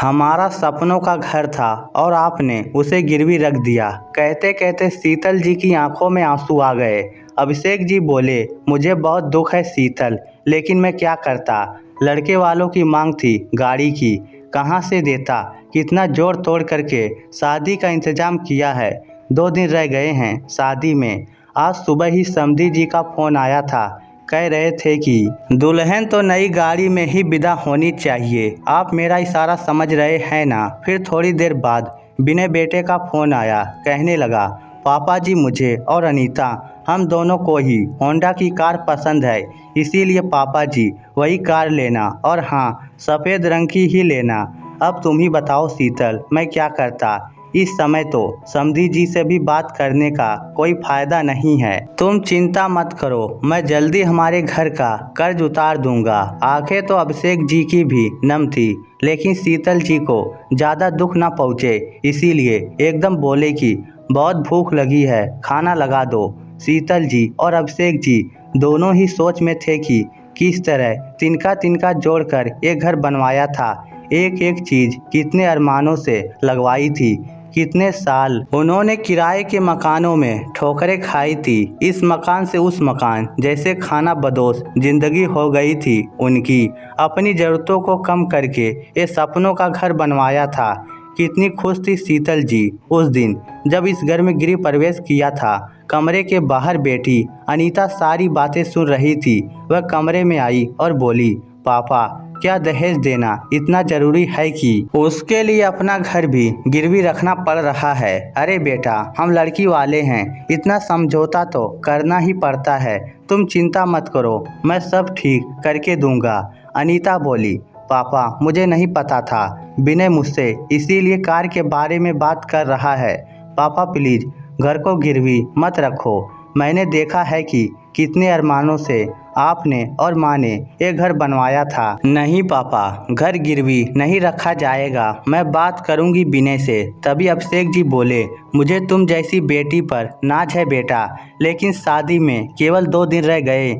हमारा सपनों का घर था और आपने उसे गिरवी रख दिया। कहते कहते शीतल जी की आंखों में आंसू आ गए। अभिषेक जी बोले, मुझे बहुत दुख है शीतल, लेकिन मैं क्या करता। लड़के वालों की मांग थी गाड़ी की, कहाँ से देता। कितना जोड़ तोड़ करके शादी का इंतजाम किया है। 2 दिन रह गए हैं शादी में। आज सुबह ही समधी जी का फ़ोन आया था। कह रहे थे कि दुल्हन तो नई गाड़ी में ही विदा होनी चाहिए। आप मेरा इशारा समझ रहे हैं ना। फिर थोड़ी देर बाद विनय बेटे का फ़ोन आया। कहने लगा, पापा जी मुझे और अनीता हम दोनों को ही होंडा की कार पसंद है, इसीलिए पापा जी वही कार लेना, और हाँ, सफ़ेद रंग की ही लेना। अब तुम ही बताओ शीतल, मैं क्या करता। इस समय तो समधी जी से भी बात करने का कोई फायदा नहीं है। तुम चिंता मत करो, मैं जल्दी हमारे घर का कर्ज उतार दूंगा। आंखें तो अभिषेक जी की भी नम थी, लेकिन शीतल जी को ज़्यादा दुख ना पहुँचे, इसीलिए एकदम बोले कि बहुत भूख लगी है, खाना लगा दो। शीतल जी और अभिषेक जी दोनों ही सोच में थे कि किस तरह तिनका तिनका जोड़कर एक घर बनवाया था। एक एक चीज़ कितने अरमानों से लगवाई थी। कितने साल उन्होंने किराए के मकानों में ठोकरें खाई थी। इस मकान से उस मकान, जैसे खाना बदोश जिंदगी हो गई थी उनकी। अपनी ज़रूरतों को कम करके ये सपनों का घर बनवाया था। कितनी खुश थी शीतल जी उस दिन जब इस घर में गृह प्रवेश किया था। कमरे के बाहर बैठी अनीता सारी बातें सुन रही थी। वह कमरे में आई और बोली, पापा क्या दहेज देना इतना ज़रूरी है कि उसके लिए अपना घर भी गिरवी रखना पड़ रहा है। अरे बेटा, हम लड़की वाले हैं, इतना समझौता तो करना ही पड़ता है। तुम चिंता मत करो, मैं सब ठीक करके दूंगा। अनीता बोली, पापा मुझे नहीं पता था विनय मुझसे इसीलिए कार के बारे में बात कर रहा है। पापा प्लीज़ घर को गिरवी मत रखो। मैंने देखा है कि कितने अरमानों से आपने और माँ ने ये घर बनवाया था। नहीं पापा, घर गिरवी नहीं रखा जाएगा, मैं बात करूंगी विनय से। तभी अभिषेक जी बोले, मुझे तुम जैसी बेटी पर नाज है बेटा, लेकिन शादी में केवल 2 दिन रह गए,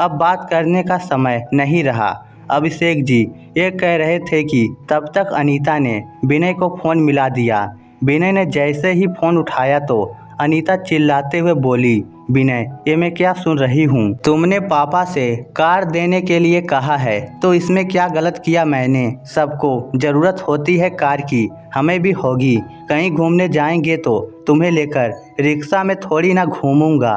अब बात करने का समय नहीं रहा। अभिषेक जी ये कह रहे थे कि तब तक अनीता ने विनय को फ़ोन मिला दिया। विनय ने जैसे ही फ़ोन उठाया तो अनीता चिल्लाते हुए बोली, विनय ये मैं क्या सुन रही हूँ। तुमने पापा से कार देने के लिए कहा है, तो इसमें क्या गलत किया मैंने। सबको ज़रूरत होती है कार की, हमें भी होगी। कहीं घूमने जाएंगे तो तुम्हें लेकर रिक्शा में थोड़ी ना घूमूंगा।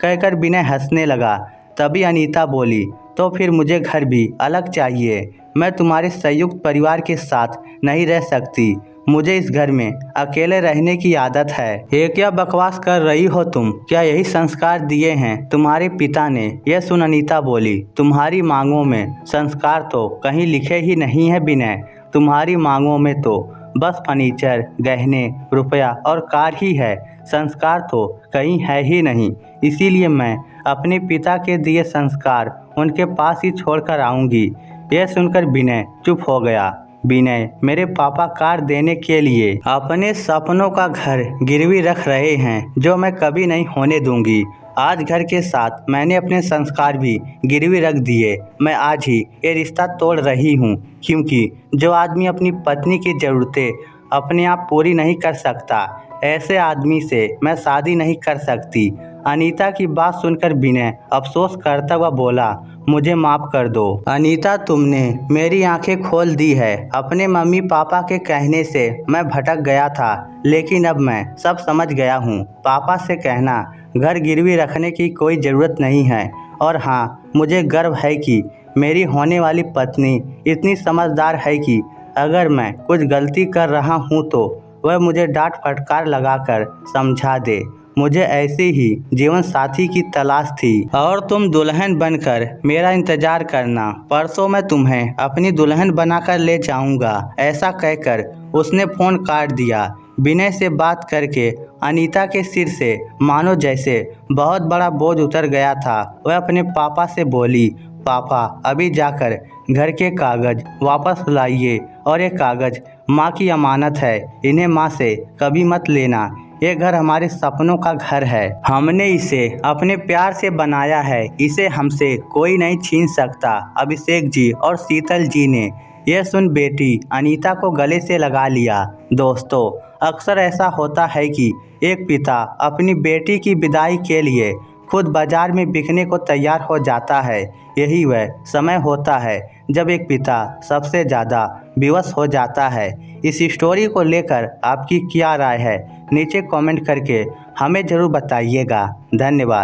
कहकर विनय हंसने लगा। तभी अनीता बोली, तो फिर मुझे घर भी अलग चाहिए। मैं तुम्हारे संयुक्त परिवार के साथ नहीं रह सकती। मुझे इस घर में अकेले रहने की आदत है। ये क्या बकवास कर रही हो तुम। क्या यही संस्कार दिए हैं तुम्हारे पिता ने। यह सुन अनीता बोली, तुम्हारी मांगों में संस्कार तो कहीं लिखे ही नहीं है विनय। तुम्हारी मांगों में तो बस फर्नीचर, गहने, रुपया और कार ही है। संस्कार तो कहीं है ही नहीं। इसीलिए मैं अपने पिता के दिए संस्कार उनके पास ही छोड़कर आऊँगी। यह सुनकर विनय चुप हो गया। विनय मेरे पापा कार देने के लिए अपने सपनों का घर गिरवी रख रहे हैं, जो मैं कभी नहीं होने दूंगी। आज घर के साथ मैंने अपने संस्कार भी गिरवी रख दिए। मैं आज ही ये रिश्ता तोड़ रही हूँ, क्योंकि जो आदमी अपनी पत्नी की ज़रूरतें अपने आप पूरी नहीं कर सकता, ऐसे आदमी से मैं शादी नहीं कर सकती। अनीता की बात सुनकर विनय अफसोस करता हुआ बोला, मुझे माफ़ कर दो अनीता, तुमने मेरी आंखें खोल दी है। अपने मम्मी पापा के कहने से मैं भटक गया था, लेकिन अब मैं सब समझ गया हूँ। पापा से कहना घर गिरवी रखने की कोई ज़रूरत नहीं है। और हाँ, मुझे गर्व है कि मेरी होने वाली पत्नी इतनी समझदार है कि अगर मैं कुछ गलती कर रहा हूँ तो वह मुझे डांट फटकार लगाकर समझा दे। मुझे ऐसे ही जीवन साथी की तलाश थी, और तुम दुल्हन बनकर मेरा इंतजार करना। परसों मैं तुम्हें अपनी दुल्हन बनाकर ले जाऊंगा। ऐसा कहकर उसने फ़ोन काट दिया। विनय से बात करके अनीता के सिर से मानो जैसे बहुत बड़ा बोझ उतर गया था। वह अपने पापा से बोली, पापा अभी जाकर घर के कागज़ वापस लाइए, और ये कागज़ माँ की अमानत है, इन्हें माँ से कभी मत लेना। ये घर हमारे सपनों का घर है। हमने इसे अपने प्यार से बनाया है, इसे हमसे कोई नहीं छीन सकता। अभिषेक जी और शीतल जी ने यह सुन बेटी अनीता को गले से लगा लिया। दोस्तों, अक्सर ऐसा होता है कि एक पिता अपनी बेटी की विदाई के लिए खुद बाजार में बिकने को तैयार हो जाता है। यही वह समय होता है जब एक पिता सबसे ज़्यादा विवश हो जाता है। इस स्टोरी को लेकर आपकी क्या राय है, नीचे कमेंट करके हमें ज़रूर बताइएगा। धन्यवाद।